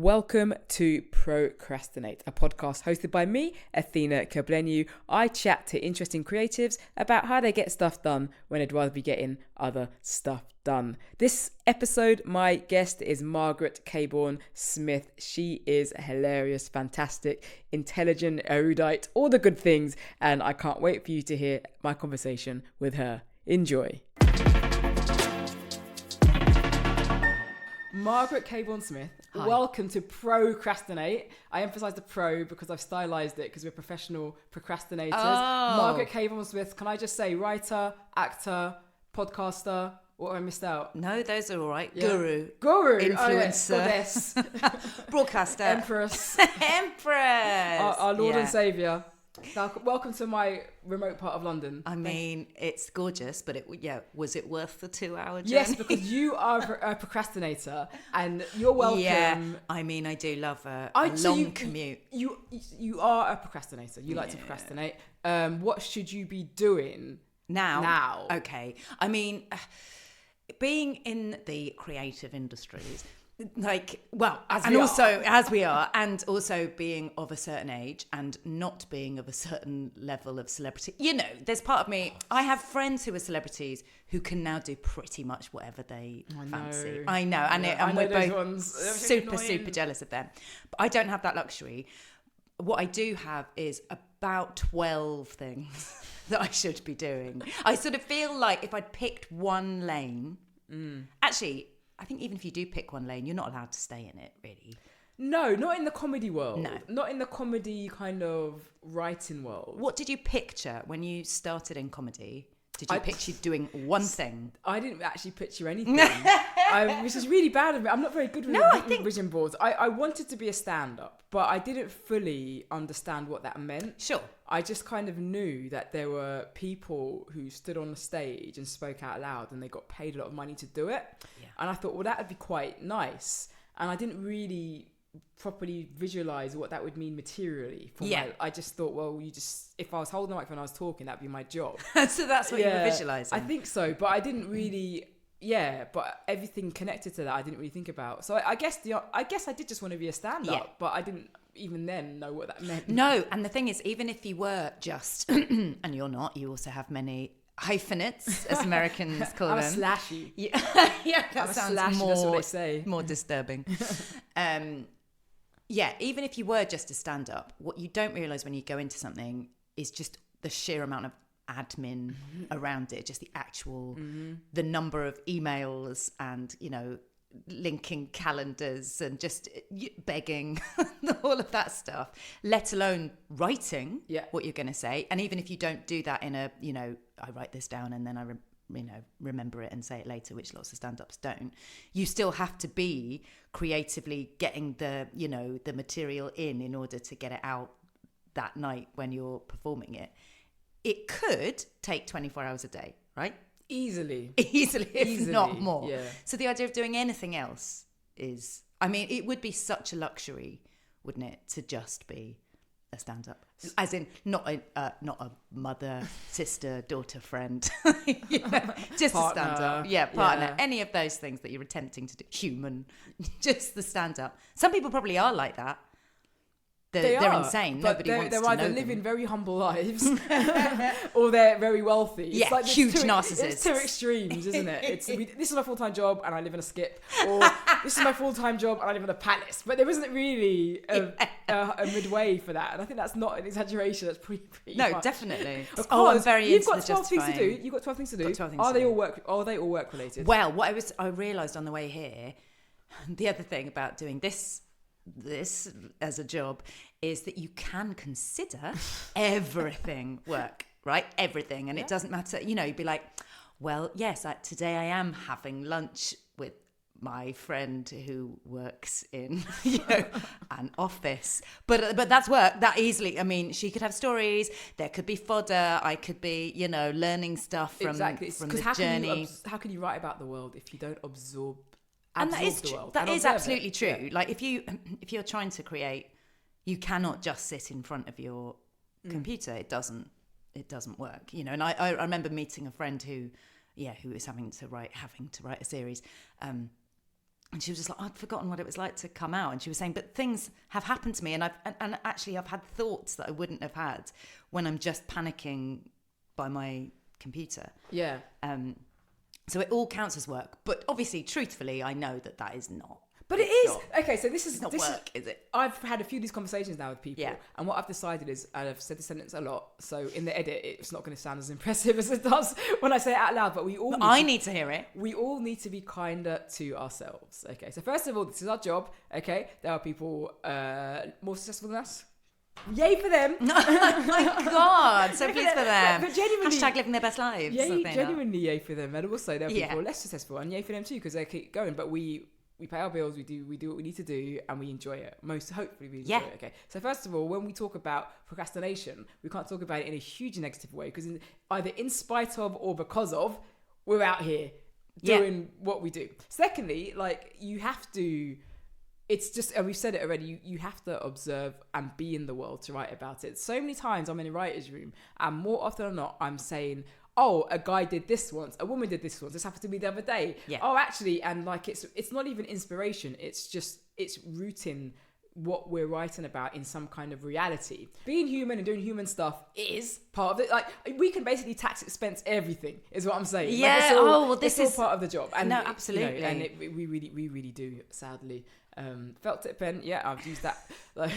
Welcome to PROCrastinate, a podcast hosted by me, Athena Keblenyu. I chat to interesting creatives about how they get stuff done when they'd rather be getting other stuff done. This episode, my guest is Margaret Caborn Smith. She is hilarious, fantastic, intelligent, erudite, all the good things, and I can't wait for you to hear my conversation with her. Enjoy. Margaret Caborn Smith, Hi. Welcome to PROCrastinate. I emphasise the pro because I've stylised it because we're professional procrastinators. Oh. Margaret Caborn Smith, can I just say writer, actor, podcaster? What have I missed out? No, those are all right. Yeah. Guru. Influencer. Oh, yes. Broadcaster. Empress. Empress. Our Lord Yeah. and Saviour. Now, welcome to my remote part of London. I mean, it's gorgeous, but was it worth the 2-hour journey? Yes, because you are a procrastinator and you're welcome. Yeah, I mean, I do love a long commute. You are a procrastinator. You like to procrastinate. What should you be doing now? Okay. I mean, being in the creative industries, as we are, and also being of a certain age and not being of a certain level of celebrity. You know, there's part of me, I have friends who are celebrities who can now do pretty much whatever they fancy. I know. And we're both super jealous of them. But I don't have that luxury. What I do have is about 12 things that I should be doing. I sort of feel like if I'd picked one lane, actually, I think even if you do pick one lane, you're not allowed to stay in it, really. No, not in the comedy world. No. Not in the comedy kind of writing world. What did you picture when you started in comedy? Did you picture doing one thing? I didn't actually picture anything, which is really bad of me. I'm not very good with vision boards. I wanted to be a stand-up, but I didn't fully understand what that meant. Sure. I just kind of knew that there were people who stood on the stage and spoke out loud and they got paid a lot of money to do it. Yeah. And I thought, well, that would be quite nice. And I didn't really properly visualize what that would mean materially. I just thought, well, if I was holding the microphone and I was talking, that'd be my job. So that's what you were visualizing. I think so, but I didn't really... Yeah, but everything connected to that I didn't really think about. So I guess I did just want to be a stand-up, but I didn't even then know what that meant. No, and the thing is, even if you were just, and you're not, you also have many hyphenates, as Americans call them. I'm a slashy. Yeah, that sounds slashy, that's what they say. More disturbing. Even if you were just a stand-up, what you don't realise when you go into something is just the sheer amount of admin around it, just the actual the number of emails and linking calendars and just begging all of that stuff, let alone writing what you're going to say. And even if you don't do that in a I write this down and then I remember it and say it later, which lots of stand-ups don't, you still have to be creatively getting the the material in order to get it out that night when you're performing it. It could take 24 hours a day, right? Easily, if not more. Yeah. So the idea of doing anything else is, I mean, it would be such a luxury, wouldn't it, to just be a stand-up? As in, not a mother, sister, daughter, friend, just partner, a stand-up. Yeah, partner. Yeah. Any of those things that you're attempting to do. Human, just the stand-up. Some people probably are like that. They're insane. Nobody wants to know them. They're either living very humble lives or they're very wealthy. Yeah, it's like huge narcissists. It's two extremes, isn't it? This is my full-time job and I live in a skip, or this is my full-time job and I live in a palace. But there isn't really a midway for that. And I think that's not an exaggeration. That's pretty no, much. Definitely. I'm very You've into got 12 things to do. You've got 12 things to do. Are they all work related? Well, what I realised on the way here, the other thing about doing this as a job is that you can consider everything work, right? Everything. And it doesn't matter, you'd be like, well, yes, today I am having lunch with my friend who works in an office, but that's work that easily. I mean, she could have stories, there could be fodder, I could be learning stuff from the journey. How can you write about the world if you don't absorb and that is the world? That is absolutely true. Yeah. Like if you're trying to create, you cannot just sit in front of your computer. It doesn't work. And I remember meeting a friend who was having to write a series, And she was just like, I'd forgotten what it was like to come out. And she was saying, but things have happened to me. And actually I've had thoughts that I wouldn't have had when I'm just panicking by my computer. Yeah. So it all counts as work. But obviously, truthfully, I know that is not. But it is. Okay, so this is not work, is it? I've had a few of these conversations now with people. Yeah. And what I've decided is, and I've said this sentence a lot, so in the edit, it's not going to sound as impressive as it does when I say it out loud, but we all need to hear it. We all need to be kinder to ourselves. Okay, so first of all, this is our job. Okay, there are people more successful than us. Yay for them. Oh my God, so pleased for them. But genuinely, hashtag living their best lives. Yay, genuinely yay for them. And also there are people Yeah. less successful, and yay for them too, because they keep going. But we pay our bills, we do what we need to do, and we enjoy it. Hopefully we enjoy it. Okay. So first of all, when we talk about procrastination, we can't talk about it in a huge negative way, because either in spite of or because of, we're out here doing what we do. Secondly, like, you have to, it's just, and we've said it already, you have to observe and be in the world to write about it. So many times I'm in a writer's room, and more often than not, I'm saying, oh, a guy did this once, a woman did this once, this happened to me the other day. Yeah. Oh, actually, and like, it's not even inspiration, it's rooting what we're writing about in some kind of reality. Being human and doing human stuff is part of it. Like, we can basically tax expense everything, is what I'm saying. Yeah. Like, well, this is all part of the job. And no, absolutely. We really do, sadly. Felt tip pen, yeah, I've used that. Like,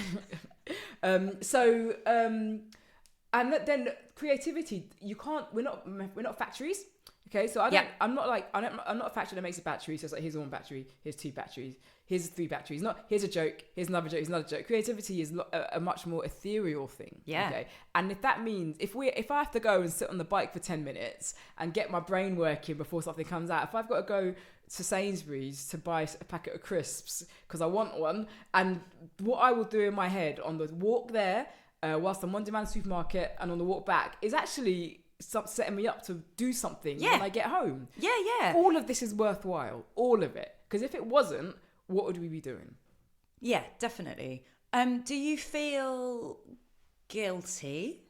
and then creativity, we're not factories. Okay, so I'm not a factory that makes a battery. So it's like, here's one battery, here's two batteries, here's three batteries. Not here's a joke, here's another joke, here's another joke. Creativity is a much more ethereal thing. Yeah. Okay, and if that means if I have to go and sit on the bike for 10 minutes and get my brain working before something comes out, if I've got to go to Sainsbury's to buy a packet of crisps because I want one, and what I will do in my head on the walk there, whilst I'm wandering around the supermarket, and on the walk back, is actually setting me up to do something when I get home. Yeah. All of this is worthwhile. All of it. Because if it wasn't, what would we be doing? Yeah, definitely. Do you feel guilty?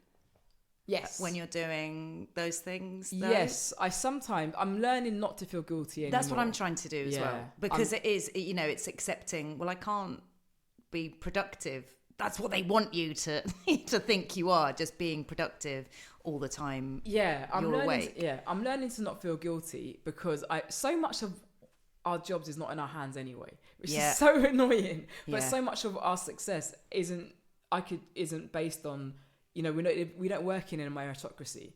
Yes. When you're doing those things, though? Yes. I'm learning not to feel guilty anymore. That's what I'm trying to do as well. Because it's accepting, well, I can't be productive. That's what they want you to to think you are, just being productive all the time. Yeah, I'm learning to not feel guilty, because so much of our jobs is not in our hands anyway, which is so annoying. But so much of our success isn't based on, we don't work in a meritocracy.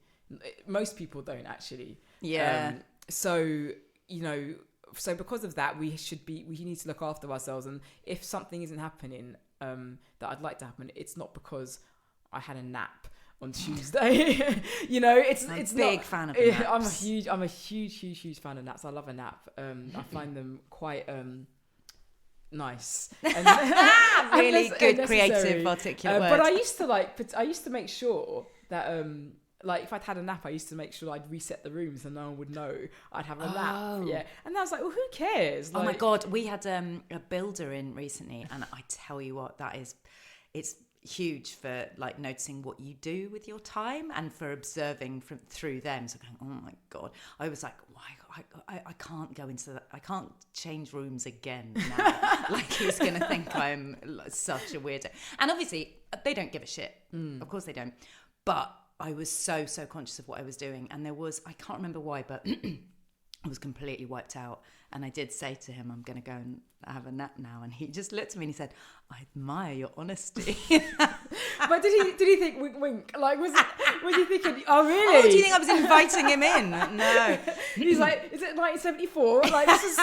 Most people don't actually. Yeah. So because of that, we need to look after ourselves. And if something isn't happening that I'd like to happen, it's not because I had a nap on Tuesday. It's a big fan of naps. I'm a huge fan of naps. I love a nap. I find them quite nice and really good, creative, articulate words. But I used to make sure that like, if I'd had a nap, I used to make sure I'd reset the room so no one would know I'd have a nap. Yeah. And I was like, well, who cares? Oh my God. We had a builder in recently, and I tell you what, it's huge for like noticing what you do with your time and for observing through them. So going, oh my God. I was like, why? I can't go into that. I can't change rooms again now. Like, he's going to think I'm such a weirdo. And obviously, they don't give a shit. Of course they don't. But I was so conscious of what I was doing. And I can't remember why, but I was completely wiped out. And I did say to him, I'm going to go and have a nap now. And he just looked at me and he said, I admire your honesty. But did he think wink wink? Like, was he thinking, oh really? Oh, do you think I was inviting him in? No. He's like, is it 1974? Like, this is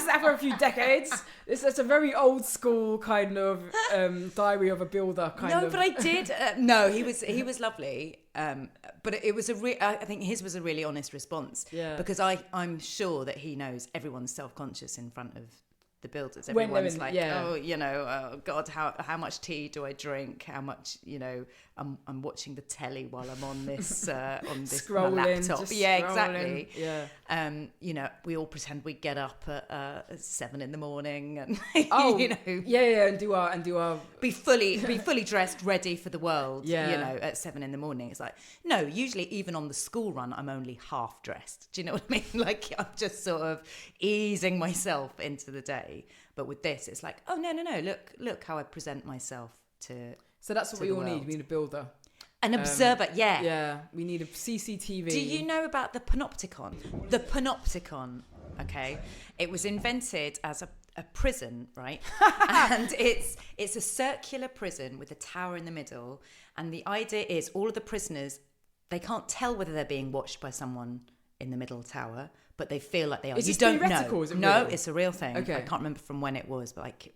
after a few decades. It's a very old school kind of diary of a builder kind of. No, but I did. No, he was lovely. But it was I think his was a really honest response. Yeah. Because I'm sure that he knows everyone's self-conscious in front of the builders. Everyone's oh God, how much tea do I drink? How much, I'm watching the telly while I'm on this scrolling, laptop. Yeah, scrolling. Exactly. Yeah. We all pretend we get up at 7 a.m. and and do our be fully dressed, ready for the world. At 7 a.m. It's like, no, usually even on the school run, I'm only half dressed. Do you know what I mean? Like, I'm just sort of easing myself into the day. say. But with this, it's like, oh, no, look how I present myself to. So that's what we all need. We need a builder. An observer, yeah. Yeah, we need a CCTV. Do you know about the panopticon? The panopticon, okay? It was invented as a prison, right? And it's a circular prison with a tower in the middle. And the idea is all of the prisoners, they can't tell whether they're being watched by someone in the middle tower, but they feel like they are. Is you this don't theoretical? know. Is it no, real? it's a real thing. Okay. I can't remember from when it was, but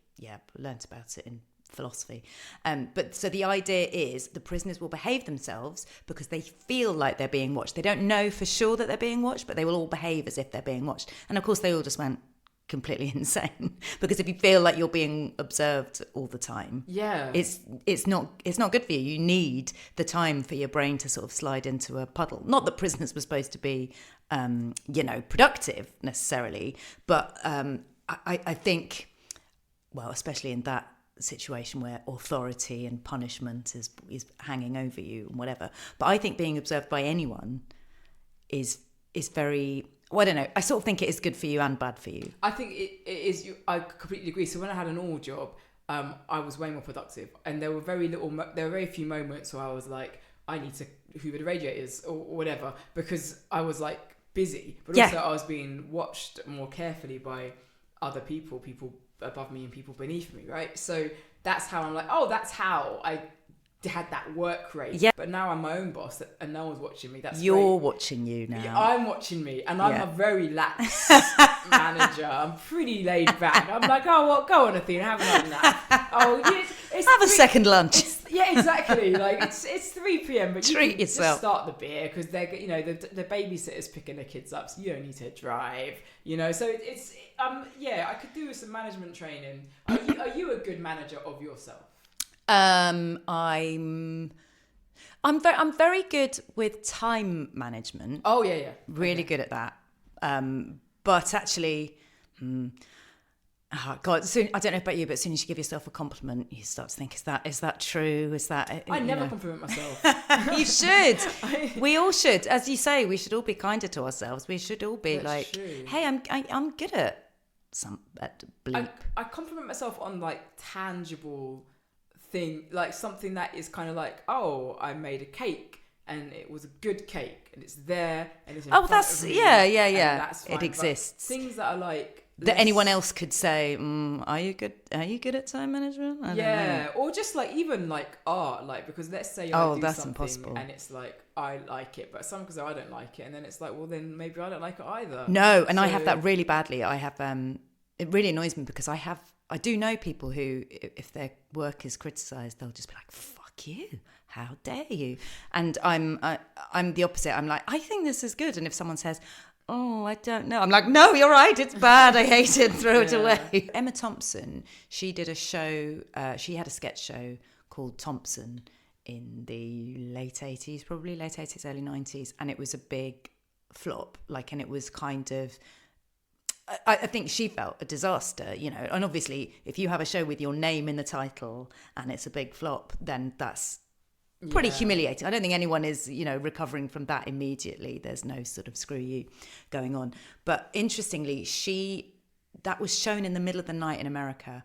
learnt about it in philosophy. But so the idea is the prisoners will behave themselves because they feel like they're being watched. They don't know for sure that they're being watched, but they will all behave as if they're being watched. And of course, they all just went completely insane because if you feel like you're being observed all the time, it's not good for you. You need the time for your brain to sort of slide into a puddle. Not that prisoners were supposed to be productive necessarily, but I think, well, especially in that situation where authority and punishment is hanging over you and whatever, but I think being observed by anyone is very, well, I don't know, I sort of think it is good for you and bad for you. I think it is. I completely agree. So when I had an all job, I was way more productive, and there were very few moments where I was like, I need to hoover the radiators or whatever, because I was like busy, but also I was being watched more carefully by other people above me and people beneath me, right? So that's how I'm like, oh, that's how I had that work rate. Yeah. But now I'm my own boss and no one's watching me. You're watching you now. I'm watching me, and I'm a very lax manager. I'm pretty laid back. I'm like, oh, well, go on, Athena, have another nap. Oh, have a second lunch. Yeah, exactly. Like it's 3 p.m. but treat you yourself. Just start the beer because they're the babysitter's picking the kids up, so you don't need to drive. So it's I could do with some management training. Are you a good manager of yourself? I'm very good with time management. Oh yeah. Really good at that. But actually, God, soon, I don't know about you, but as soon as you give yourself a compliment, you start to think, is that true? Is that? I never compliment myself. You should. We all should. As you say, we should all be kinder to ourselves. We should all be true. Hey, I'm good at bleep. I compliment myself on like tangible thing, like something that is kind of like, oh, I made a cake and it was a good cake and it's there and it's in front of me, that's fine. It exists. But things that are like that anyone else could say, are you good at time management? I don't know. Or just like even like art, like, because let's say I do that's something impossible. And it's like I like it, but some because I don't like it, and then it's like, well, then maybe I don't like it either. No, and I have that really badly. I have it really annoys me because I do know people who, if their work is criticised, they'll just be like, fuck you, how dare you? And I'm the opposite. I'm like, I think this is good. And if someone says, oh, I don't know, I'm like, no, you're right, it's bad, I hate it, throw it away. Emma Thompson, she did a show, she had a sketch show called Thompson in the late 80s, probably late 80s, early 90s. And it was a big flop, and it was kind of, I think she felt a disaster, and obviously if you have a show with your name in the title and it's a big flop, then that's pretty humiliating. I don't think anyone is, recovering from that immediately. There's no sort of screw you going on. But interestingly, that was shown in the middle of the night in America,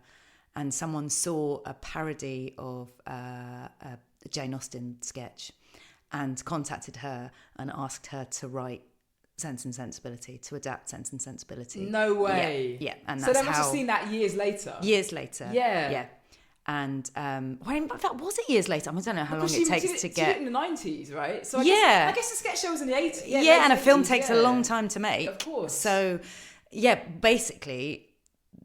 and someone saw a parody of a Jane Austen sketch and contacted her and asked her to write Sense and Sensibility, to adapt Sense and Sensibility. No way. Yeah. And so they must have seen that years later. Yeah. And in fact, was it years later? I don't know how long it takes to get. She did it in the 90s, right? So I guess the sketch show was in the 80s. Yeah, and a film takes a long time to make. Of course. So, basically,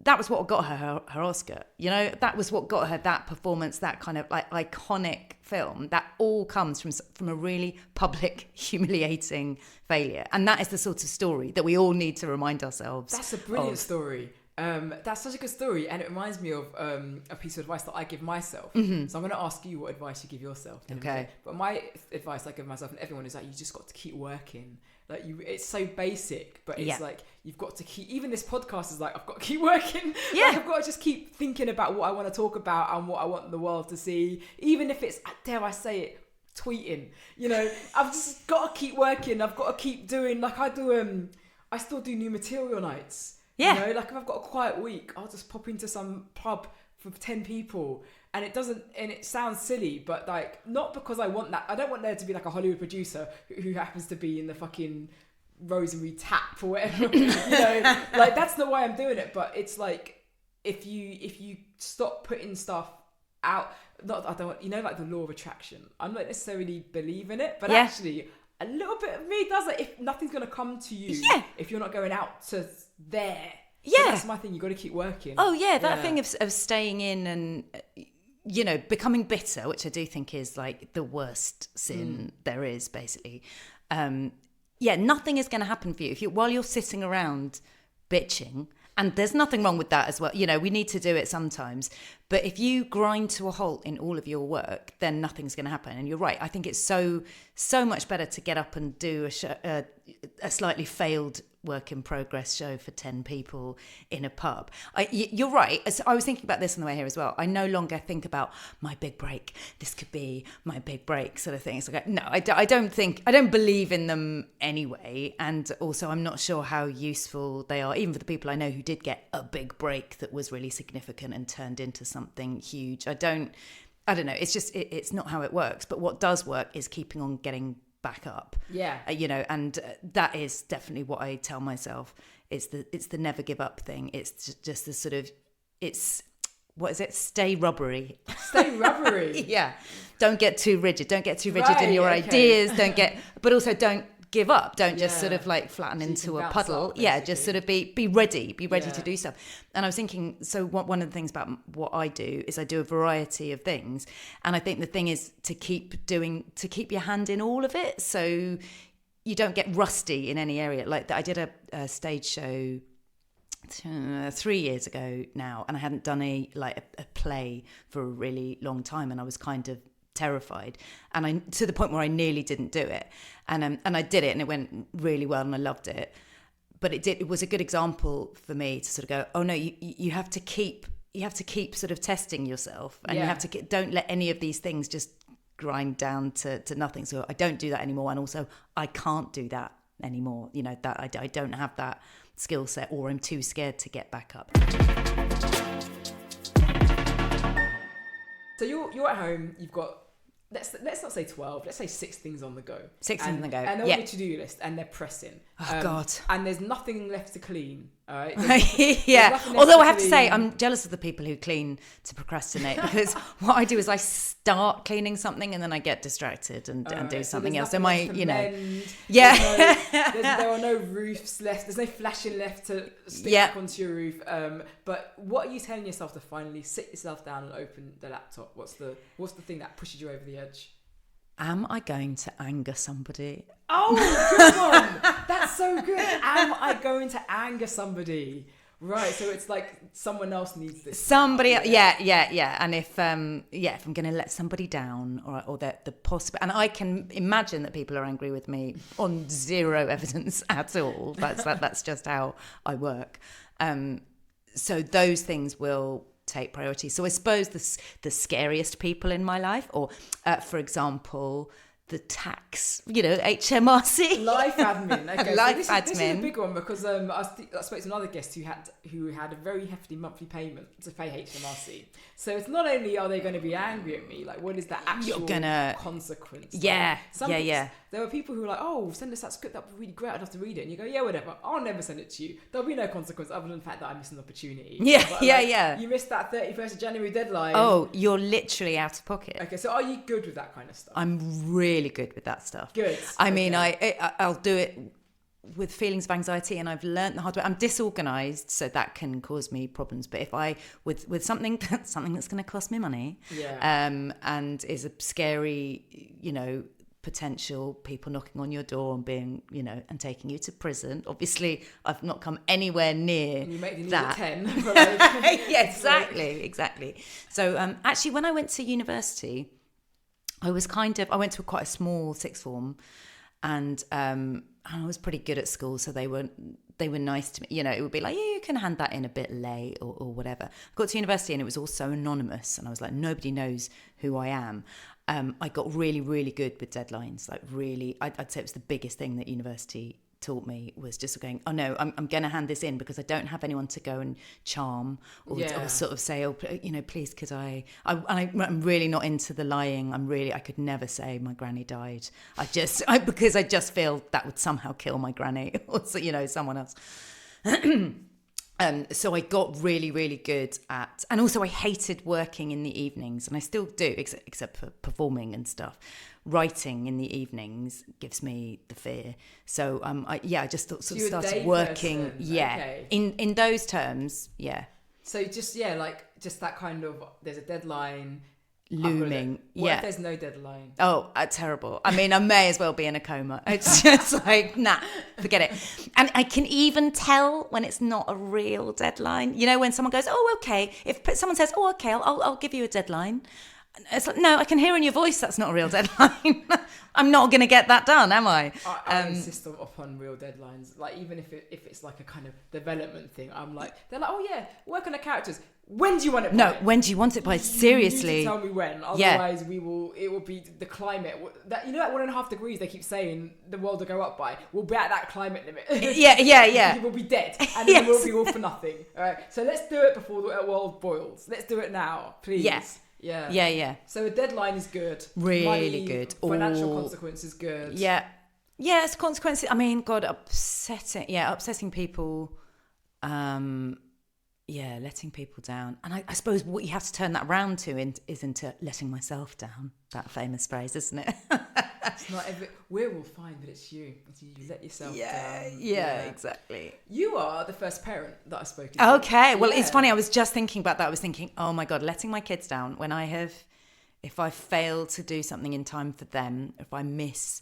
that was what got her Oscar. That was what got her that performance, that kind of like iconic film. That all comes from a really public, humiliating failure. And that is the sort of story that we all need to remind ourselves. That's a brilliant story. That's such a good story, and it reminds me of a piece of advice that I give myself. Mm-hmm. So I'm going to ask you what advice you give yourself. Okay. But my advice I give myself and everyone is like, you just got to keep working. Like it's so basic, but it's like you've got to keep. Even this podcast is like, I've got to keep working. Yeah. I've got to just keep thinking about what I want to talk about and what I want the world to see. Even if it's, dare I say it, tweeting. I've just got to keep working. I've got to keep doing. Like I do. I still do new material nights. Yeah. You know, like if I've got a quiet week, I'll just pop into some pub for 10 people. And it sounds silly, but like, not because I want that. I don't want there to be like a Hollywood producer who happens to be in the fucking Rosemary Tap or whatever. You know, like that's not why I'm doing it. But it's like, if you stop putting stuff out, I don't, you know, like the law of attraction. I'm not necessarily believe in it, but actually a little bit of me does it. If nothing's going to come to you, if you're not going out to there. So that's my thing. You got to keep working. Oh yeah, that thing of staying in and, you know, becoming bitter, which I do think is like the worst sin there is, basically. Nothing is going to happen for you while you're sitting around bitching. And there's nothing wrong with that as well. You know, we need to do it sometimes. But if you grind to a halt in all of your work, then nothing's going to happen. And you're right. I think it's so much better to get up and do a slightly failed work in progress show for 10 people in a pub. You're right. I was thinking about this on the way here as well. I no longer think about my big break. This could be my big break sort of thing. It's like, no, I don't believe in them anyway. And also I'm not sure how useful they are, even for the people I know who did get a big break that was really significant and turned into something huge. I don't know. It's just, it's not how it works. But what does work is keeping on getting back up. You know, and that is definitely what I tell myself. It's the never give up thing. It's just the sort of, it's, what is it? Stay rubbery. Yeah. Don't get too rigid. Don't get too rigid in your ideas. But also don't give up. Don't just sort of like flatten into a puddle. Just sort of be ready. Be ready to do stuff. And I was thinking, so one of the things about what I do is I do a variety of things. And I think the thing is to keep your hand in all of it. So you don't get rusty in any area. Like I did a stage show 3 years ago now, and I hadn't done a play for a really long time. And I was kind of terrified, and to the point where I nearly didn't do it, and I did it, and it went really well, and I loved it. But it was a good example for me to sort of go, oh no, you have to keep sort of testing yourself, and you have to don't let any of these things just grind down to nothing. So I don't do that anymore, and also I can't do that anymore. You know, that I don't have that skill set, or I'm too scared to get back up. So you're at home, you've got, let's not say 12, let's say 6 things on the go. Things on the go. And they're on your to-do list, and they're pressing. Oh, God. And there's nothing left to clean, all right? Although I have to say, I'm jealous of the people who clean to procrastinate, because what I do is I start cleaning something and then I get distracted and do something else. So there are no roofs left. There's no flashing left to stick back onto your roof. But what are you telling yourself to finally sit yourself down and open the laptop? What's the thing that pushes you over the edge? Am I going to anger somebody? Oh, good one. That's so good. Am I going to anger somebody? Right, so it's like someone else needs this. Somebody else, yeah. And if I'm going to let somebody down, or the possible, and I can imagine that people are angry with me on zero evidence at all. That's just how I work. So those things will take priority. So I suppose the scariest people in my life, or for example, the tax, HMRC. Life admin. Okay, admin. This is a big one, because I spoke to another guest who had a very hefty monthly payment to pay HMRC. So it's not only are they going to be angry at me, like what is the actual consequence? Yeah, There were people who were like, oh, send us that script, that would be really great, I'd love to read it. And you go, yeah, whatever, I'll never send it to you. There'll be no consequence other than the fact that I missed an opportunity. You missed that 31st of January deadline. Oh, you're literally out of pocket. Okay, so are you good with that kind of stuff? I'm really good with that stuff. Good. I mean, I'll do it with feelings of anxiety, and I've learned the hard way. I'm disorganized, so that can cause me problems. But if I with something that's going to cost me money, and is a scary, potential people knocking on your door and being, and taking you to prison. Obviously, I've not come anywhere near you make the news that. At 10. Right? Yeah, exactly. So actually, when I went to university, I went to quite a small sixth form, and I was pretty good at school, so they were nice to me. It would be like, yeah, you can hand that in a bit late or whatever. I got to university and it was all so anonymous, and I was like, nobody knows who I am. I got really, really good with deadlines. Like really, I'd say it was the biggest thing that university taught me was just going, oh no, I'm going to hand this in because I don't have anyone to go and charm or sort of say, oh, please, could I'm really not into the lying. I could never say my granny died. Because I just feel that would somehow kill my granny or, someone else. So I got really, really good at, and also I hated working in the evenings, and I still do, except for performing and stuff. Writing in the evenings gives me the fear. So I just sort of started working. Person. Yeah, okay. in those terms, yeah. So just that kind of, there's a deadline Looming. What if there's no deadline? Oh, terrible. I mean, I may as well be in a coma. It's just like, nah, forget it. And I can even tell when it's not a real deadline. When someone goes, oh, okay. If someone says, oh, okay, I'll give you a deadline. It's like, no, I can hear in your voice that's not a real deadline. I'm not going to get that done, am I? I insist upon real deadlines. Like, even if it's like a kind of development thing, I'm like, they're like, oh yeah, work on the characters. When do you want it by? No, when do you want it by? Seriously. You need to tell me when. Otherwise, it will be the climate. That 1.5 degrees they keep saying the world will go up by. We'll be at that climate limit. Yeah. We'll be dead. And then we'll be all for nothing. All right. So let's do it before the world boils. Let's do it now, please. Yes. Yeah. So a deadline is good. Really Money, good. Financial consequence is good. Yeah. Yeah, it's consequences. I mean, God, upsetting people. Letting people down. And I suppose what you have to turn that around to is into letting myself down. That famous phrase, isn't it? It's not we're all fine, but it's you. You let yourself down. Yeah, exactly. You are the first parent that I've spoken to. Okay, well, it's funny. I was just thinking about that. I was thinking, oh my God, letting my kids down when if I fail to do something in time for them, if I miss...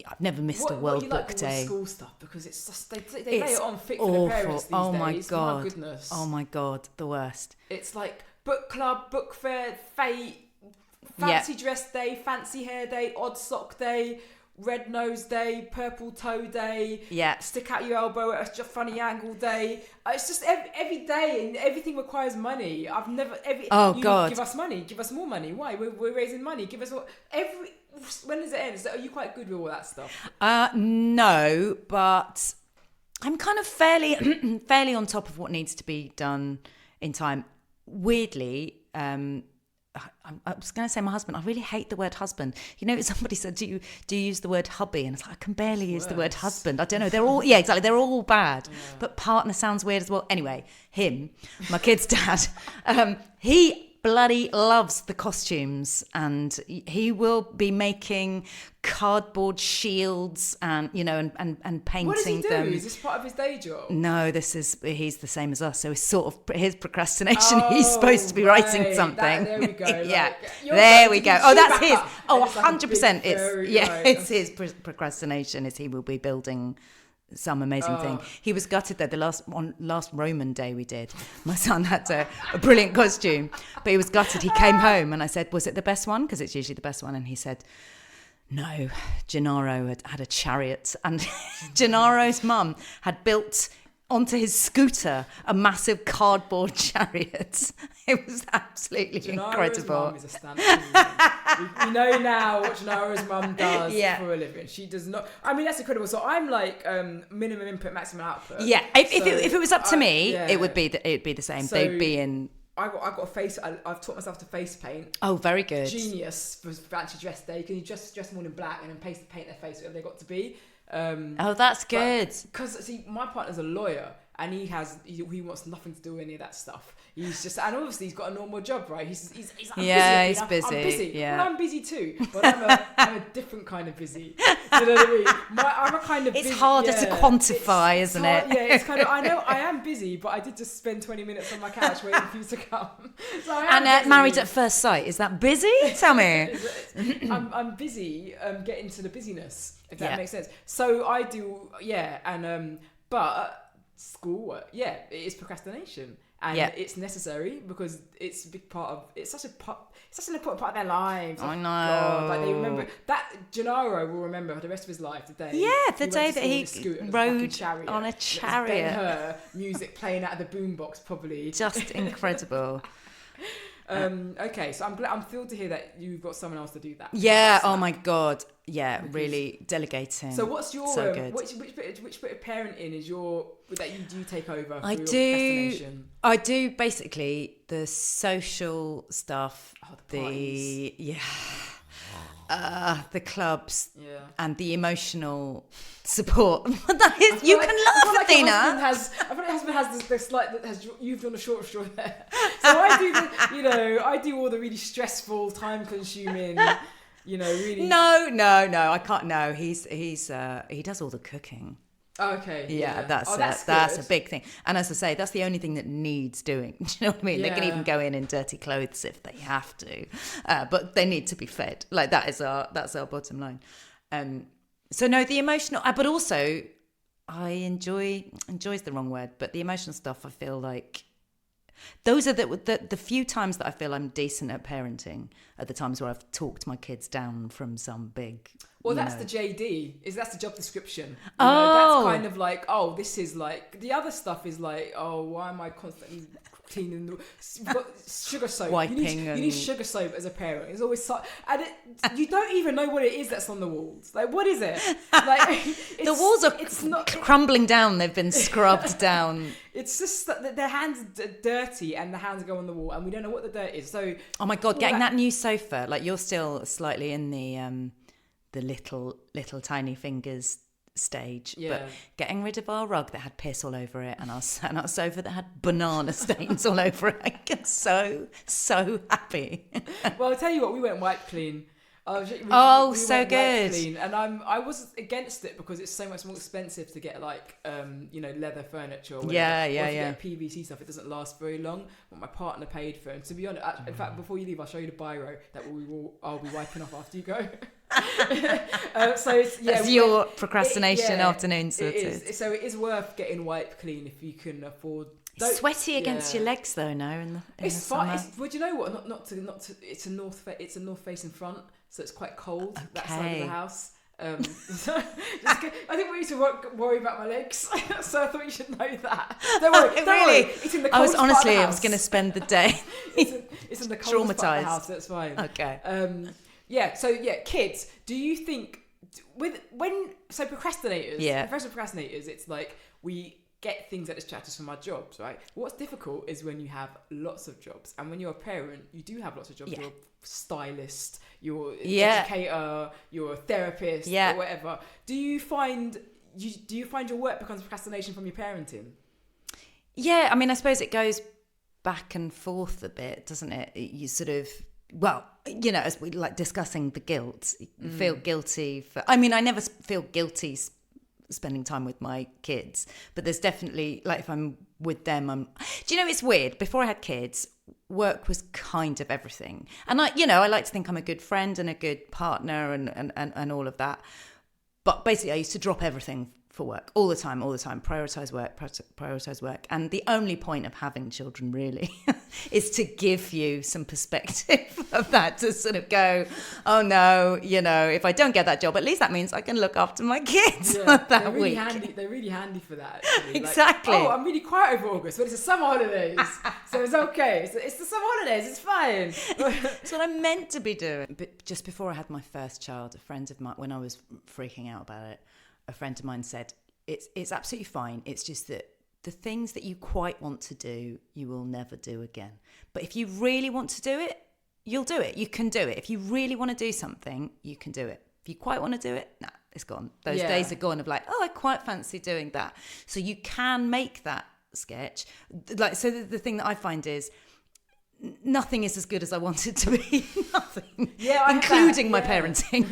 I've never missed a World Book Day. School stuff, because it's just, they lay it on fit for the parents these days. My God. My goodness. Oh my God, the worst. It's like book club, book fair, fate, fancy dress day, fancy hair day, odd sock day, red nose day, purple toe day, stick out your elbow at a funny angle day. It's just every day, and everything requires money. I've never God, give us money, give us more money. Why? We're raising money. Give us when does it end? Are you quite good with all that stuff? No, but I'm kind of fairly on top of what needs to be done in time. Weirdly, I was going to say my husband. I really hate the word husband. Somebody said, "Do you use the word hubby?" And it's like, I can barely use the word husband. I don't know. They're all exactly. They're all bad. Yeah. But partner sounds weird as well. Anyway, my kid's dad, he bloody loves the costumes, and he will be making cardboard shields and and painting them. What does he do? Is this part of his day job? No, he's the same as us, so it's sort of his procrastination. He's supposed to be writing something. There we go. There we go. Oh, that's his. 100%. It's his procrastination. Is he will be building some amazing thing. He was gutted though. The last Roman day we did, my son had a brilliant costume, but he was gutted. He came home and I said, was it the best one? Because it's usually the best one. And he said, no, Gennaro had a chariot, and Gennaro's mum had built onto his scooter a massive cardboard chariot. It was absolutely incredible. Mum is a stand-up. we know now what Gennaro's mum does for a living. She does not. I mean, that's incredible. So I'm like minimum input, maximum output. Yeah. If it was up to me, it would be the same. So, they'd be in. I got a face. I've taught myself to face paint. Oh, very good. Genius for fancy dress day. Can you just dress them all in black and then paint their face whatever they got to be. That's good. Because see, my partner's a lawyer, and he wants nothing to do with any of that stuff. He's just, and obviously he's got a normal job, right? He's busy. He's busy. I'm busy. Yeah. Well, I'm busy too, but I'm a different kind of busy. You know what I mean? I'm a kind of. It's busy, harder to quantify, isn't it? Yeah, it's kind of. I know I am busy, but I did just spend 20 minutes on my couch waiting for you to come. So I am busy. Married at first sight, is that busy? Tell me. I'm busy getting to the busyness, if that makes sense. So I do, but schoolwork, it is procrastination. And it's necessary because it's a big part of. It's such an important part of their lives. I know. God, like they remember that. Gennaro will remember the rest of his life. The day that he rode on a chariot. Ben-Hur music playing out of the boombox, probably. Just incredible. Okay, so I'm thrilled to hear that you've got someone else to do that. Yeah. Oh my God. Yeah. Really delegating. So what's your so good. which bit of parenting is your that you do take over? I through do. Your procrastination? I do basically the social stuff. The clubs. Yeah. And the emotional support. That is, you can laugh, Athena. I feel like husband has this like that has you've done a short straw there. So I do all the really stressful, time consuming, really. No, I can't. No, he does all the cooking. Oh, okay. Yeah, that's a big thing. And as I say, that's the only thing that needs doing. Do you know what I mean? Yeah. They can even go in dirty clothes if they have to, but they need to be fed. Like that's our bottom line. So no, the emotional, but also I enjoy's the wrong word, but the emotional stuff. I feel like those are the few times that I feel I'm decent at parenting are the times where I've talked my kids down from some big. Well, that's the JD. That's the job description. Oh, that's kind of like, oh, this is like the other stuff is like, oh, why am I constantly cleaning? You've got sugar soap. Wiping. You need sugar soap as a parent. It's always and you don't even know what it is that's on the walls. Like, what is it? Like the walls are crumbling down. They've been scrubbed down. It's just that their hands are dirty and the hands go on the wall, and we don't know what the dirt is. So, oh my God, getting that new sofa. Like you're still slightly in the little tiny fingers stage, but getting rid of our rug that had piss all over it and our sofa that had banana stains all over it, I get so happy. Well, I'll tell you what, we went wipe clean. We so good. Clean. And I was against it because it's so much more expensive to get like leather furniture or whatever. Or if you get PVC stuff, it doesn't last very long. What my partner paid for, and to be honest, in fact, before you leave, I'll show you the biro that I'll be wiping off after you go. That's your procrastination afternoon sorted. So it is worth getting wipe clean if you can afford. It's sweaty against your legs though, no? It's fine. Well, do you know what? Not to. It's a north facing front, so it's quite cold. Okay. That side of the house. I think we need to worry about my legs, so I thought you should know that. Don't worry. Don't worry. It's in the coldest part of the house. I was going to spend the day. it's in the coldest part of the house. That's fine. Okay. Kids. Do you think procrastinators? Yeah. Professional procrastinators. It's like we get things that distract us from our jobs, right? What's difficult is when you have lots of jobs, and when you're a parent, you do have lots of jobs. Yeah. You're a stylist, you're an educator, you're a therapist, or whatever. Do you find your work becomes procrastination from your parenting? Yeah, I mean, I suppose it goes back and forth a bit, doesn't it? You sort of. Well, as we like discussing the guilt, you feel guilty for. I mean, I never feel guilty spending time with my kids, but there's definitely like if I'm with them, do you know it's weird? Before I had kids, work was kind of everything, and I like to think I'm a good friend and a good partner and all of that. But basically, I used to drop everything for work all the time, prioritize work. And the only point of having children really is to give you some perspective of that, to sort of go, oh no, if I don't get that job, at least that means I can look after my kids that week. They're really handy for that, actually. Exactly. Like, I'm really quiet over August, but it's the summer holidays, so it's okay. It's the summer holidays, it's fine. It's what I'm meant to be doing. But just before I had my first child, a friend of mine, when I was freaking out about it, a friend of mine said, it's absolutely fine. It's just that the things that you quite want to do, you will never do again. But if you really want to do it, you'll do it. You can do it. If you really want to do something, you can do it. If you quite want to do it, nah, it's gone. Those days are gone of like, oh, I quite fancy doing that. So you can make that sketch. Like, so the thing that I find is nothing is as good as I want it to be. Nothing. Yeah, including my parenting.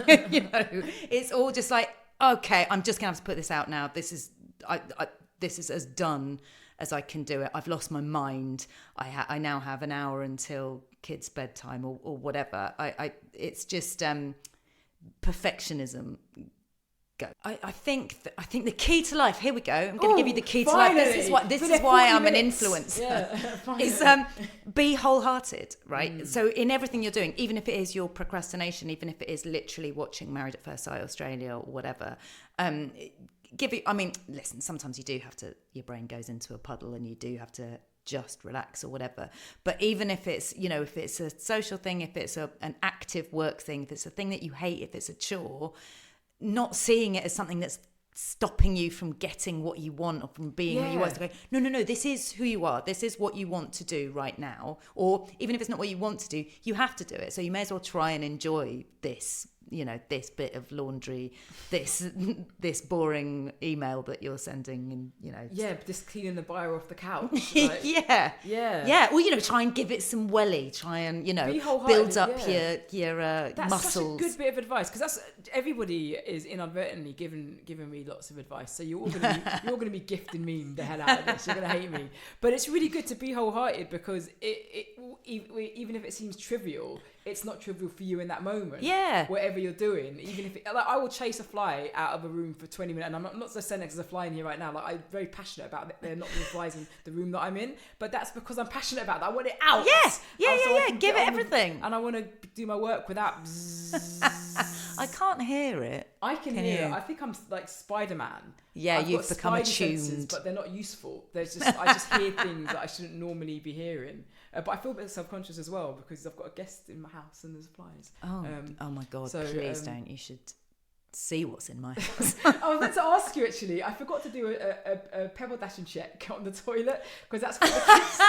It's all just like, okay, I'm just gonna have to put this out now. This is as done as I can do it. I've lost my mind. I now have an hour until kids' bedtime or whatever. It's just perfectionism. Go. I think the key to life. Here we go. I'm going to give you the key to life. This is why I'm an influencer. Is be wholehearted, right? So in everything you're doing, even if it is your procrastination, even if it is literally watching Married at First Sight Australia or whatever, listen. Sometimes you do have to. Your brain goes into a puddle, and you do have to just relax or whatever. But even if it's, you know, if it's a social thing, if it's an active work thing, if it's a thing that you hate, if it's a chore, not seeing it as something that's stopping you from getting what you want or from being who you are. So go, no, this is who you are. This is what you want to do right now. Or even if it's not what you want to do, you have to do it. So you may as well try and enjoy this, you know, this bit of laundry, this boring email that you're sending, and, you know. Yeah, just cleaning the bio off the couch. Like, yeah. Well, you know, try and give it some welly. Try and, you know, build up your that's muscles. That's such a good bit of advice, because that's everybody is inadvertently giving me lots of advice. So you're all gonna be gifting me the hell out of this. You're gonna hate me, but it's really good to be wholehearted, because even if it seems trivial, it's not trivial for you in that moment. Yeah. Whatever you're doing, even if I will chase a fly out of a room for 20 minutes, and I'm not so saying there's a fly in here right now. Like, I'm very passionate about there not being flies in the room that I'm in, but that's because I'm passionate about that. I want it out. Yeah. Give it everything. And I want to do my work without. I can't hear it. I can hear it. I think I'm like Spider-Man. Yeah, you've become attuned. Senses, but they're not useful. I just hear things that I shouldn't normally be hearing. But I feel a bit self-conscious as well, because I've got a guest in my house and there's flies. Oh my God, so, please don't. You should see what's in my house. I was meant to ask you, actually. I forgot to do a pebble dashing check on the toilet, because that's what the kids...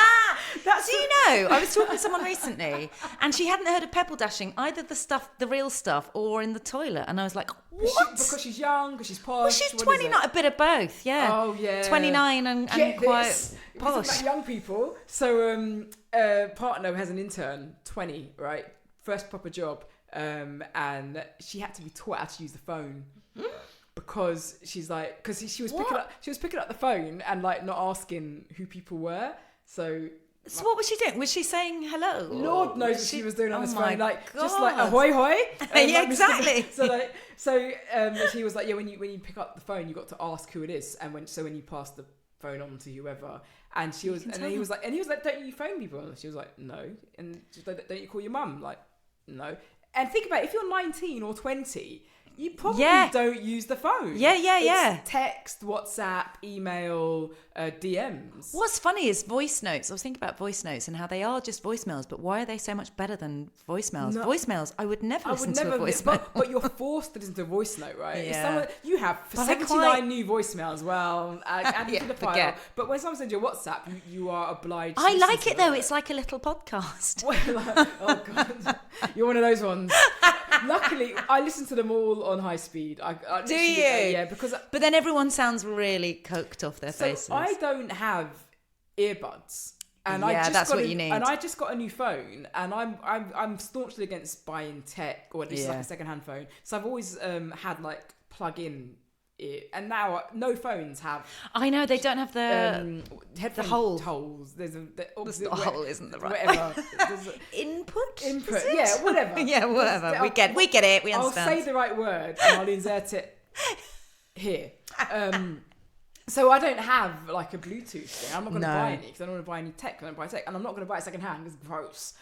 Do you know, I was talking to someone recently and she hadn't heard of pebble dashing, either the real stuff or in the toilet. And I was like, what? Because she's young, because she's posh. Well, she's 29, a bit of both, yeah. Oh, yeah. 29 and quite posh. About young people. So partner has an intern, 20, right? First proper job. And she had to be taught how to use the phone. Because she's like, because she was picking up the phone and like not asking who people were. So what was she doing? Was she saying hello? Lord knows what she was doing on this phone. Like, God. just like ahoy hoy. Yeah, exactly. So she was like, yeah, when you pick up the phone, you got to ask who it is, and when you pass the phone on to whoever. And he was like, don't you phone people? And she was like, no. And she was like, don't you call your mum? Like, no. And think about it, if you're 19 or 20, you probably don't use the phone. Yeah. Text, WhatsApp, email, DMs. What's funny is voice notes. I was thinking about voice notes and how they are just voicemails, but why are they so much better than voicemails? No. Voicemails, I would never listen to a voicemail. But you're forced to listen to a voice note, right? Yeah. You have 79 new voicemails. Well, add to the file. But when someone sends you a WhatsApp, you are obliged to listen like to it though. It's like a little podcast. Oh God, you're one of those ones. Luckily, I listen to them all on high speed. Do you? Yeah, because... But then everyone sounds really coked off their faces. I don't have earbuds. And that's what you need. And I just got a new phone, and I'm staunchly against buying tech, or at least like a second-hand phone. So I've always had like plug-in ear, and now no phones have. I know they don't have the holes. There's the hole isn't the right. Whatever. Input. Yeah, whatever. Yeah, whatever. We get it. We understand. I'll say the right word and I'll insert it here. So I don't have like a Bluetooth thing. I'm not going to buy any, because I don't want to buy any tech. I don't buy tech, and I'm not going to buy it second hand because it's gross.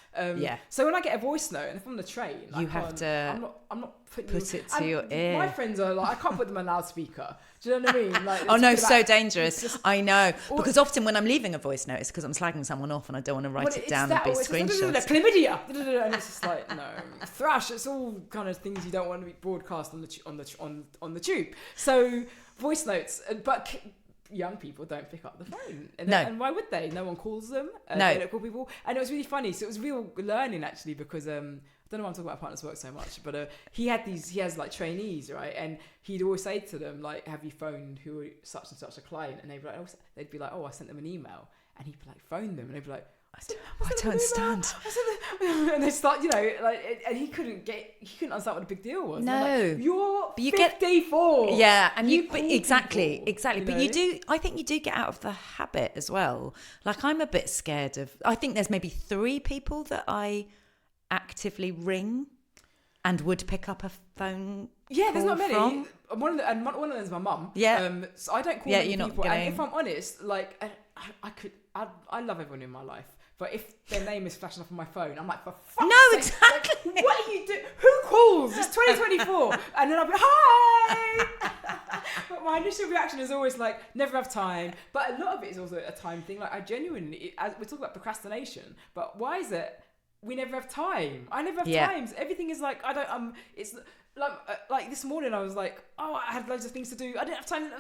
So when I get a voice note, and if I'm on the train, I'm not putting it to your ear. My friends are like, I can't put them on loudspeaker. Do you know what I mean? Like, oh no, so dangerous. I know, because often when I'm leaving a voice note, it's because I'm slagging someone off and I don't want to write it down and be screenshots. Chlamydia, and it's just like, no, thrash. It's all kind of things you don't want to be broadcast on the tube. So voice notes, but young people don't pick up the phone. And why would they? No one calls them. They don't call people. And it was really funny. So it was real learning, actually, because I don't know why I'm talking about partners work so much, but he has like trainees, right? And he'd always say to them, like, have you phoned who are such and such a client? And they'd be like, oh, I sent them an email. And he'd be like, phone them. And they'd be like, I don't understand. And they start, and he couldn't understand what the big deal was. No, like, you're 54. Yeah, and exactly. But you do. I think you do get out of the habit as well. Like, I'm a bit scared of. I think there's maybe 3 people that I actively ring and would pick up a phone. Yeah, there's not many. From. One of them is my mum. Yeah. So I don't call many people. And if I'm honest, like, I love everyone in my life. But if their name is flashing up on my phone, I'm like, for fuck's sake, exactly. Like, what are you doing? Who calls? It's 2024. And then I'll be, hi! my initial reaction is always like, never have time. But a lot of it is also a time thing. Like I genuinely, we talk about procrastination, but why is it we never have time? I never have time. Everything is like, it's like this morning I was like, oh, I had loads of things to do. I didn't have time.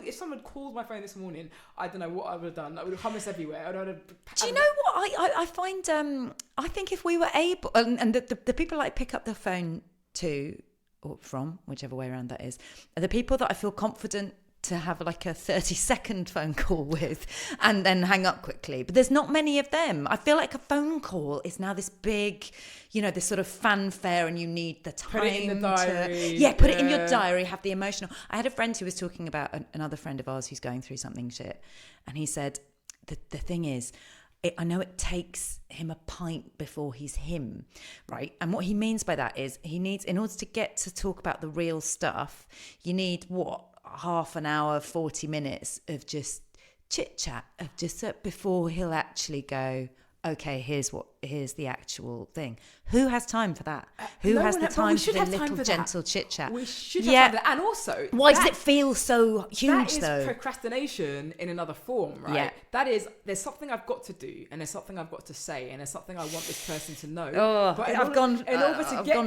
If someone called my phone this morning, I don't know what I would have done. I would have hummus everywhere. Do you know what I find? I think if we were able, and the people I pick up the phone to or from, whichever way around that is, are the people that I feel confident to have like a 30-second phone call with and then hang up quickly. But there's not many of them. I feel like a phone call is now this big, this sort of fanfare, and you need the time. Put it in the diary. Put it in your diary, have the emotional. I had a friend who was talking about another friend of ours who's going through something shit. And he said, the thing is, I know it takes him a pint before he's him, right? And what he means by that is he needs, in order to get to talk about the real stuff, you need half an hour, 40 minutes of just chit chat, of just before he'll actually go, okay, here's the actual thing. Who has time for that? Who has the time for the little gentle chit chat? We should have time for that. And also, why does it feel so huge though? That is procrastination in another form, right? Yeah. That is, there's something I've got to do, and there's something I've got to say, and there's something I want this person to know. Oh, but I've gone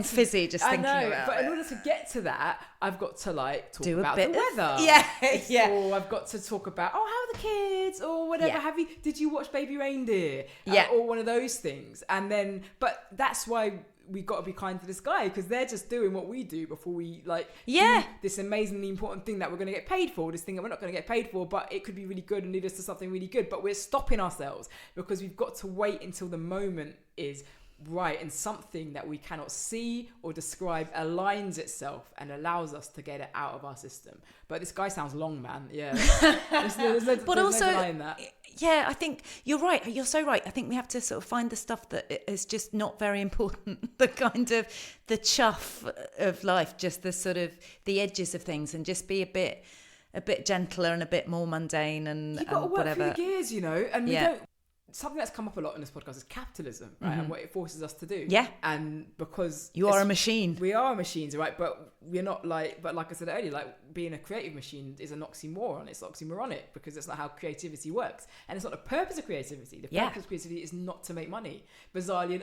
fizzy just thinking about it. But in order to get to that, I've got to talk about the weather. Yeah. Or I've got to talk about, how are the kids? Or whatever. Yeah. Did you watch Baby Reindeer? Or one of those things. And then, but that's why we got to be kind to this guy, because they're just doing what we do before we do this amazingly important thing that we're going to get paid for, this thing that we're not going to get paid for, but it could be really good and lead us to something really good. But we're stopping ourselves because we've got to wait until the moment is right and something that we cannot see or describe aligns itself and allows us to get it out of our system. But this guy sounds long, man. Yeah. there's no denying that. Yeah, I think you're right. You're so right. I think we have to sort of find the stuff that is just not very important, the kind of the chuff of life, just the sort of the edges of things, and just be a bit gentler and a bit more mundane and you've got to work whatever. through your gears, and we don't. Something that's come up a lot in this podcast is capitalism, right? And what it forces us to do. Yeah. And because you are a machine. We are machines, right? But we're not but like I said earlier, being a creative machine is an oxymoron. It's oxymoronic because it's not how creativity works. And it's not the purpose of creativity. The purpose of creativity is not to make money. Bizarrely,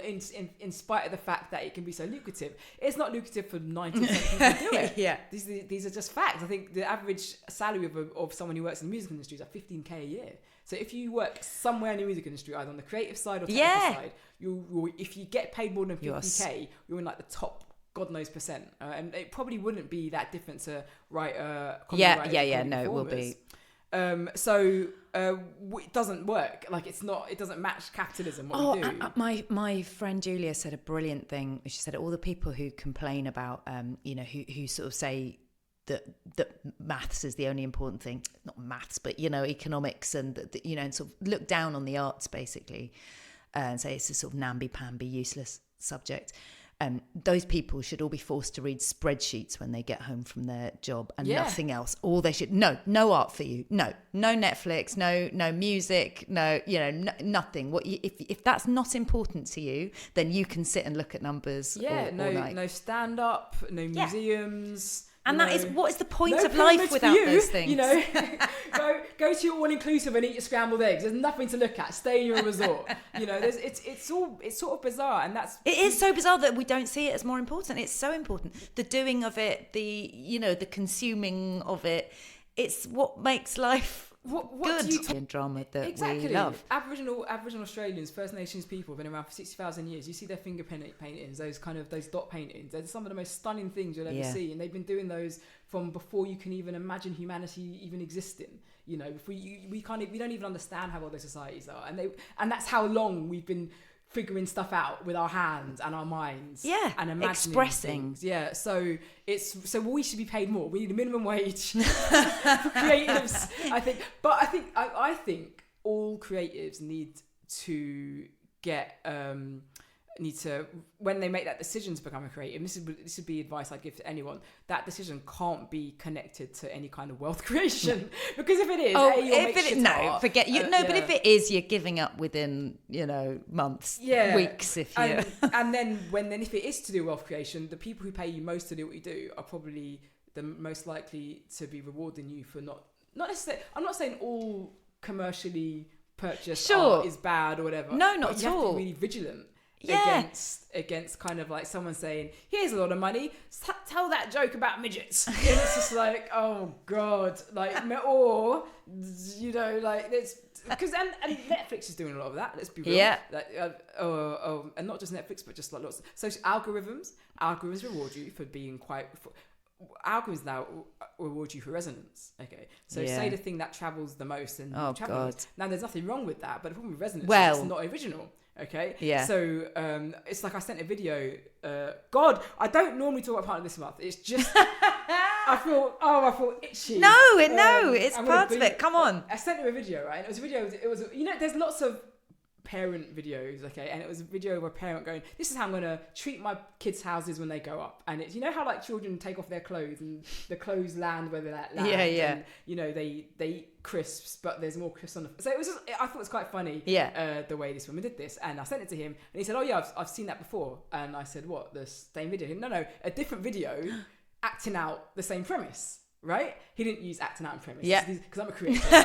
in spite of the fact that it can be so lucrative. It's not lucrative for 90% of people to do it. Yeah. These are just facts. I think the average salary of someone who works in the music industry is like $15,000 a year. So if you work somewhere in the music industry, either on the creative side or technical side, if you get paid more than $50,000, you're in the top God knows percent. And it probably wouldn't be that different to write a copyright. No, it will be. It doesn't work. It doesn't match capitalism. What we do. My friend Julia said a brilliant thing. She said all the people who complain about, who sort of say that maths is the only important thing, not maths, but economics and and sort of look down on the arts basically, and say it's a sort of namby-pamby useless subject. Those people should all be forced to read spreadsheets when they get home from their job and nothing else. All they should no art for you, no Netflix, no music, nothing. If that's not important to you, then you can sit and look at numbers. No stand up, no museums. And that is what is the point of life without those things? Go to your all-inclusive and eat your scrambled eggs. There's nothing to look at. Stay in your resort. It's sort of bizarre, and it is so bizarre that we don't see it as more important. It's so important. The doing of it, the consuming of it. It's what makes life good. And drama that we love. Aboriginal Australians, First Nations people have been around for 60,000 years. You see their finger paintings, those dot paintings. They're some of the most stunning things you'll ever see, and they've been doing those from before you can even imagine humanity even existing. Before we don't even understand how old those societies are, and that's how long we've been figuring stuff out with our hands and our minds, and imagining expressing things. So we should be paid more. We need a minimum wage for creatives, I think. But I think all creatives need to get when they make that decision to become a creative, this would be advice I'd give to anyone, that decision can't be connected to any kind of wealth creation, because if it is, but if it is, you're giving up within months, weeks, if you and then if it is to do wealth creation, the people who pay you most to do what you do are probably they're most likely to be rewarding you for not necessarily. I'm not saying all commercially purchased art is bad or whatever. No, not but at you have all. to be really vigilant. Yeah. Against kind of like someone saying, here's a lot of money, tell that joke about midgets. And it's just like, oh God, like, or, you know, like, it's, because, and Netflix is doing a lot of that, let's be real. Yeah. Like, and not just Netflix, but just like lots of social algorithms reward you for being algorithms now reward you for resonance. Okay, so say the thing that travels the most and God. Now there's nothing wrong with that, but the problem with resonance is it's not original. Okay, so it's like I sent a video. God, I don't normally talk about part of this month. It's just I feel itchy. No, it's part of it. Come on. I sent you a video, right? It was a video. It was, you know, there's lots of parent videos, okay, and it was a video of a parent going, this is how I'm going to treat my kids' houses when they go up. And it's, you know how like children take off their clothes and the clothes land where they land, and, you know, they eat crisps, but there's more crisps on the, so it was just, I thought it was quite funny the way this woman did this. And I sent it to him and he said, oh yeah, I've seen that before. And I said, what, the same video? No, a different video acting out the same premise. Right? He didn't use acting out in premise. Yeah. Because I'm a creator.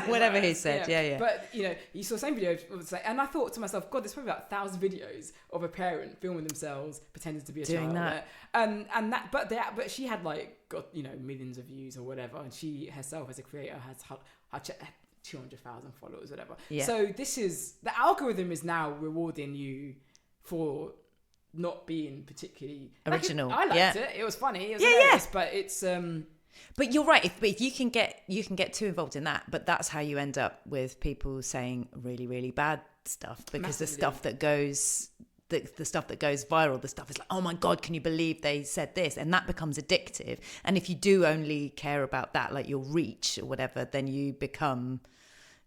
Whatever he said. Yeah. But, you know, you saw the same video. And I thought to myself, God, there's probably about 1,000 videos of a parent filming themselves pretending to be a doing child. That. But she had like, got, you know, millions of views or whatever. And she herself as a creator has had 200,000 followers, whatever. Yeah. So the algorithm is now rewarding you for not being particularly original. I liked it. It was funny. It was hilarious, but it's But you're right. If you can get too involved in that, but that's how you end up with people saying really, really bad stuff, because the stuff that goes viral, the stuff is like, oh my God, can you believe they said this? And that becomes addictive. And if you do only care about that, like your reach or whatever, then you become,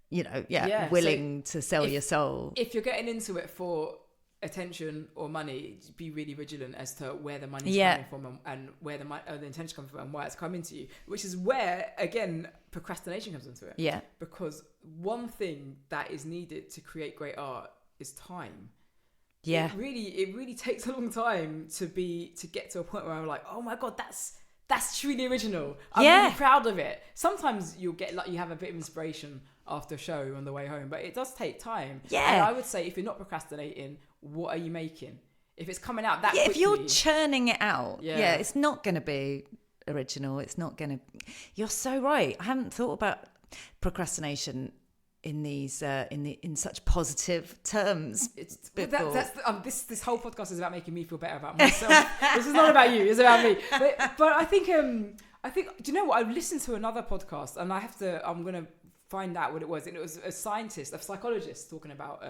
you know, willing to sell your soul. If you're getting into it for attention or money, be really vigilant as to where the money's coming from and where the intention comes from and why it's coming to you, which is where, again, procrastination comes into it. Yeah. Because one thing that is needed to create great art is time. Yeah. It really takes a long time to get to a point where I'm like, oh my God, that's truly original. I'm really proud of it. Sometimes you'll get like, you have a bit of inspiration after a show on the way home, but it does take time. Yeah. And I would say if you're not procrastinating, what are you making? If it's coming out that quickly, if you're churning it out, it's not going to be original. It's not going to. You're so right. I haven't thought about procrastination in these in such positive terms. This whole podcast is about making me feel better about myself. This is not about you. It's about me. But I think do you know what? I listened to another podcast and I'm gonna find out what it was. And it was a psychologist talking about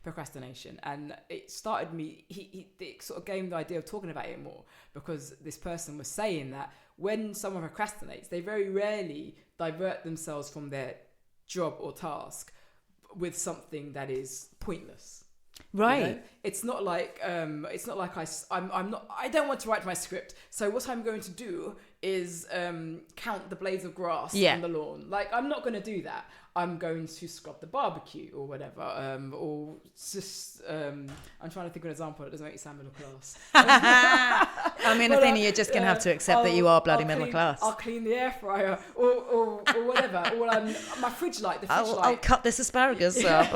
procrastination, and it started me. It sort of gave me the idea of talking about it more, because this person was saying that when someone procrastinates, they very rarely divert themselves from their job or task with something that is pointless. Right. You know? It's not like I don't want to write my script, so what I'm going to do is count the blades of grass on the lawn. Like, I'm not going to do that. I'm going to scrub the barbecue or whatever, or just I'm trying to think of an example that doesn't make you sound middle class. I mean, Athena, you're just going to have to accept that you are bloody middle class. I'll clean the air fryer or whatever. Or my fridge light. I'll cut this asparagus up.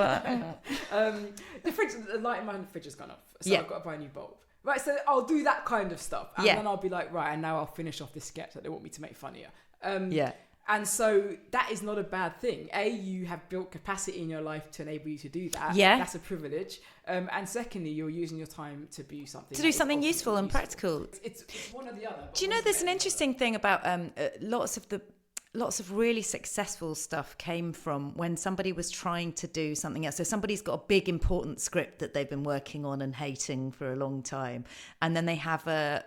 The light in my fridge has gone off, so I've got to buy a new bulb. Right, so I'll do that kind of stuff, and then I'll be like, right, and now I'll finish off this sketch that they want me to make funnier. And so that is not a bad thing. You have built capacity in your life to enable you to do that. Yeah. That's a privilege. And secondly, you're using your time to do something. To do something useful and practical. It's one or the other. Do you know there's an interesting thing about lots of really successful stuff came from when somebody was trying to do something else. So somebody's got a big important script that they've been working on and hating for a long time, and then they have a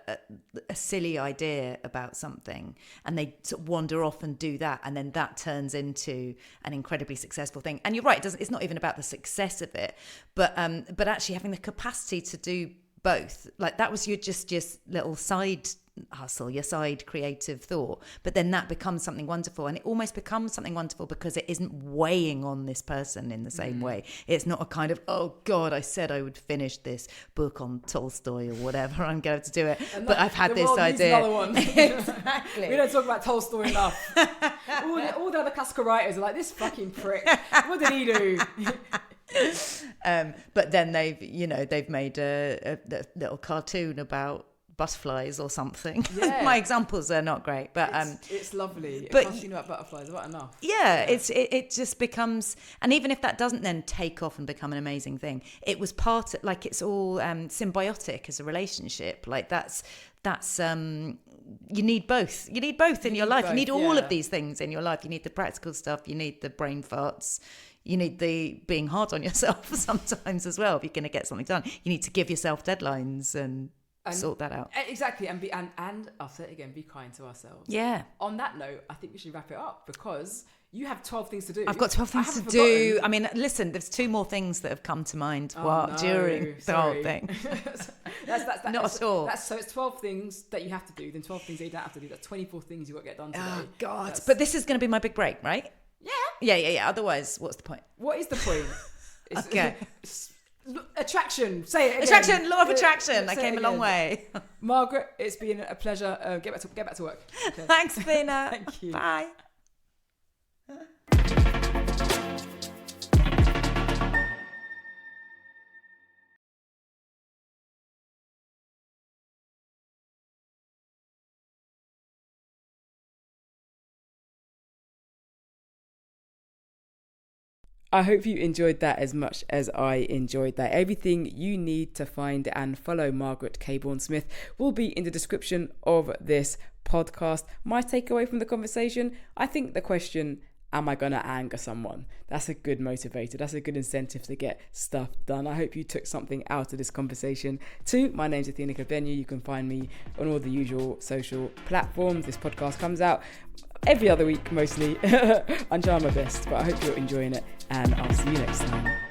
silly idea about something, and they sort of wander off and do that, and then that turns into an incredibly successful thing. And you're right, it's not even about the success of it, but actually having the capacity to do both. Like that was your little side hustle, your side creative thought, but then that becomes something wonderful, and it almost becomes something wonderful because it isn't weighing on this person in the same way. It's not a kind of, oh God, I said I would finish this book on Tolstoy or whatever, I'm going to do it, but I've had this idea. Another one. Exactly. We don't talk about Tolstoy enough. all the other classical writers are like, this fucking prick, what did he do? But then they've made a little cartoon about butterflies or something. Yeah. My examples are not great, but it's lovely. but a cartoon about butterflies, about enough. Yeah, it just becomes, and even if that doesn't then take off and become an amazing thing, it was part of, like, it's all symbiotic as a relationship. Like that's you need both. You need both in your life. You need all of these things in your life. You need the practical stuff. You need the brain farts. You need the being hard on yourself sometimes as well. If you're going to get something done, you need to give yourself deadlines and sort that out. Exactly, and I'll say it again, be kind to ourselves. Yeah. On that note, I think we should wrap it up because you have 12 things to do. I've got 12 things to do. I mean, listen, there's 2 more things that have come to mind during the whole thing. that's not at all. So it's 12 things that you have to do, then 12 things that you don't have to do. That's 24 things you've got to get done today. Oh, God. But this is going to be my big break, right? Yeah. Otherwise, what's the point? What is the point? Okay. Attraction. Say it again. Attraction. Law of attraction. I came a long way. Margaret, it's been a pleasure. Get back to work. Okay. Thanks, Athena. Thank you. Bye. I hope you enjoyed that as much as I enjoyed that. Everything you need to find and follow Margaret Caborn Smith will be in the description of this podcast. My takeaway from the conversation, I think the question, am I going to anger someone? That's a good motivator. That's a good incentive to get stuff done. I hope you took something out of this conversation too. My name's Athena Caborn. You can find me on all the usual social platforms. This podcast comes out every other week, mostly. I'm trying my best, but I hope you're enjoying it, and I'll see you next time.